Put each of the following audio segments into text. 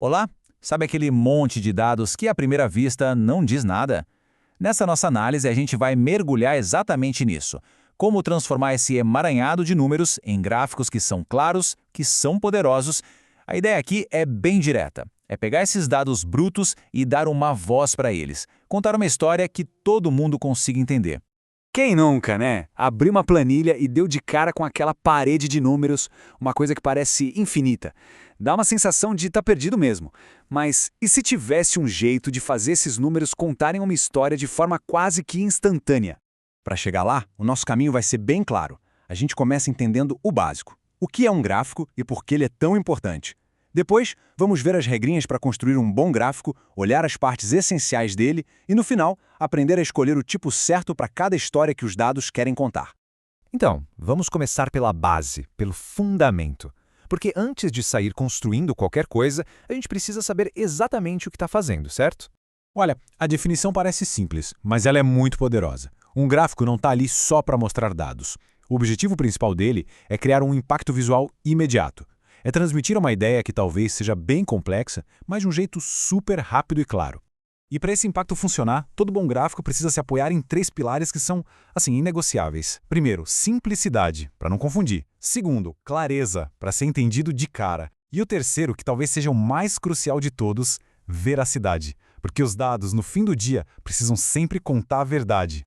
Olá, sabe aquele monte de dados que à primeira vista não diz nada? Nessa nossa análise, a gente vai mergulhar exatamente nisso. Como transformar esse emaranhado de números em gráficos que são claros, que são poderosos. A ideia aqui é bem direta. É pegar esses dados brutos e dar uma voz para eles. Contar uma história que todo mundo consiga entender. Quem nunca, né? Abriu uma planilha e deu de cara com aquela parede de números, uma coisa que parece infinita. Dá uma sensação de estar perdido mesmo. Mas e se tivesse um jeito de fazer esses números contarem uma história de forma quase que instantânea? Para chegar lá, o nosso caminho vai ser bem claro. A gente começa entendendo o básico. O que é um gráfico e por que ele é tão importante. Depois, vamos ver as regrinhas para construir um bom gráfico, olhar as partes essenciais dele e, no final, aprender a escolher o tipo certo para cada história que os dados querem contar. Então, vamos começar pela base, pelo fundamento. Porque antes de sair construindo qualquer coisa, a gente precisa saber exatamente o que está fazendo, certo? Olha, a definição parece simples, mas ela é muito poderosa. Um gráfico não está ali só para mostrar dados. O objetivo principal dele é criar um impacto visual imediato. É transmitir uma ideia que talvez seja bem complexa, mas de um jeito super rápido e claro. E para esse impacto funcionar, todo bom gráfico precisa se apoiar em 3 pilares que são, inegociáveis. Primeiro, simplicidade, para não confundir. Segundo, clareza, para ser entendido de cara. E o terceiro, que talvez seja o mais crucial de todos, veracidade. Porque os dados, no fim do dia, precisam sempre contar a verdade.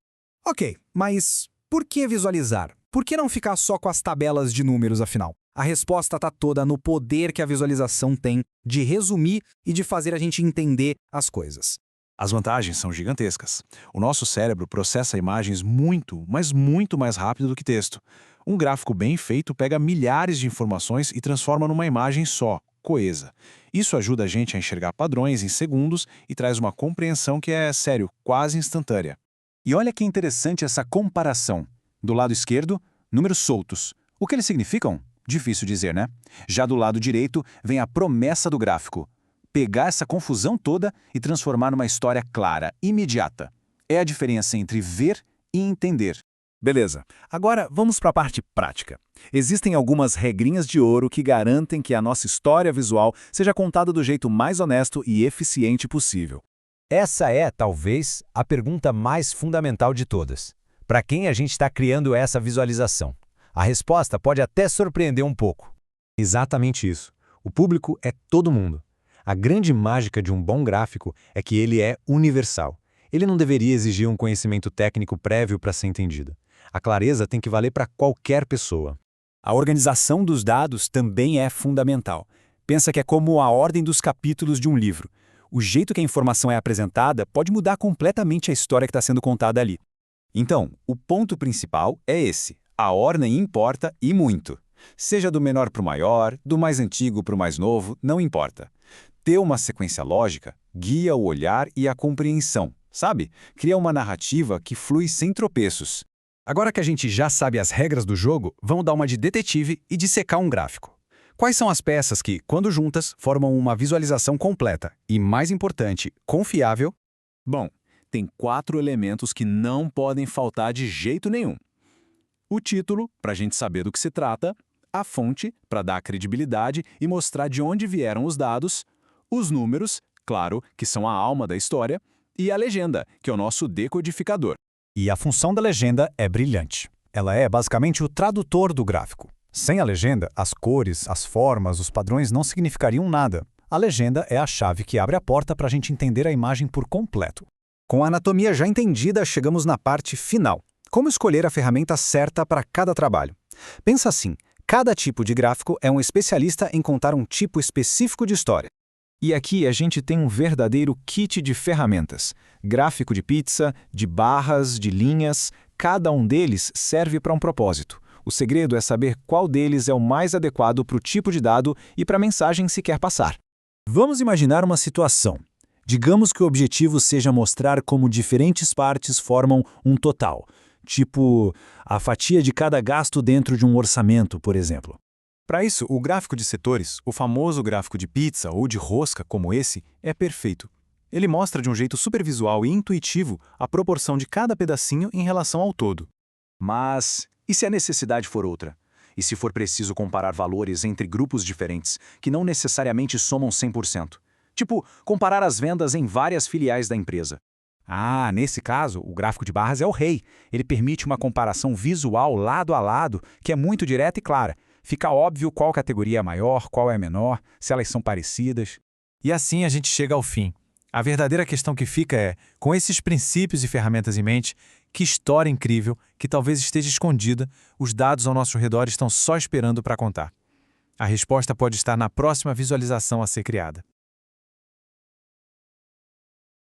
Ok, mas por que visualizar? Por que não ficar só com as tabelas de números, afinal? A resposta está toda no poder que a visualização tem de resumir e de fazer a gente entender as coisas. As vantagens são gigantescas. O nosso cérebro processa imagens muito, mas muito mais rápido do que texto. Um gráfico bem feito pega milhares de informações e transforma numa imagem só, coesa. Isso ajuda a gente a enxergar padrões em segundos e traz uma compreensão que é, sério, quase instantânea. E olha que interessante essa comparação. Do lado esquerdo, números soltos. O que eles significam? Difícil dizer, né? Já do lado direito vem a promessa do gráfico. Pegar essa confusão toda e transformar numa história clara, imediata. É a diferença entre ver e entender. Beleza. Agora vamos para a parte prática. Existem algumas regrinhas de ouro que garantem que a nossa história visual seja contada do jeito mais honesto e eficiente possível. Essa é, talvez, a pergunta mais fundamental de todas. Para quem a gente está criando essa visualização? A resposta pode até surpreender um pouco. Exatamente isso. O público é todo mundo. A grande mágica de um bom gráfico é que ele é universal. Ele não deveria exigir um conhecimento técnico prévio para ser entendido. A clareza tem que valer para qualquer pessoa. A organização dos dados também é fundamental. Pensa que é como a ordem dos capítulos de um livro. O jeito que a informação é apresentada pode mudar completamente a história que está sendo contada ali. Então, o ponto principal é esse. A ordem importa e muito. Seja do menor para o maior, do mais antigo para o mais novo, não importa. Ter uma sequência lógica guia o olhar e a compreensão, sabe? Cria uma narrativa que flui sem tropeços. Agora que a gente já sabe as regras do jogo, vamos dar uma de detetive e dissecar um gráfico. Quais são as peças que, quando juntas, formam uma visualização completa e, mais importante, confiável? Bom, tem 4 elementos que não podem faltar de jeito nenhum. O título, para a gente saber do que se trata, a fonte, para dar credibilidade e mostrar de onde vieram os dados, os números, claro, que são a alma da história, e a legenda, que é o nosso decodificador. E a função da legenda é brilhante. Ela é basicamente o tradutor do gráfico. Sem a legenda, as cores, as formas, os padrões não significariam nada. A legenda é a chave que abre a porta para a gente entender a imagem por completo. Com a anatomia já entendida, chegamos na parte final. Como escolher a ferramenta certa para cada trabalho? Pensa assim, cada tipo de gráfico é um especialista em contar um tipo específico de história. E aqui a gente tem um verdadeiro kit de ferramentas. Gráfico de pizza, de barras, de linhas, cada um deles serve para um propósito. O segredo é saber qual deles é o mais adequado para o tipo de dado e para a mensagem que se quer passar. Vamos imaginar uma situação. Digamos que o objetivo seja mostrar como diferentes partes formam um total. Tipo, a fatia de cada gasto dentro de um orçamento, por exemplo. Para isso, o gráfico de setores, o famoso gráfico de pizza ou de rosca como esse, é perfeito. Ele mostra de um jeito super visual e intuitivo a proporção de cada pedacinho em relação ao todo. Mas, e se a necessidade for outra? E se for preciso comparar valores entre grupos diferentes, que não necessariamente somam 100%. Tipo, comparar as vendas em várias filiais da empresa. Ah, nesse caso, o gráfico de barras é o rei. Ele permite uma comparação visual lado a lado, que é muito direta e clara. Fica óbvio qual categoria é maior, qual é menor, se elas são parecidas. E assim a gente chega ao fim. A verdadeira questão que fica é, com esses princípios e ferramentas em mente, que história incrível, que talvez esteja escondida, os dados ao nosso redor estão só esperando para contar. A resposta pode estar na próxima visualização a ser criada.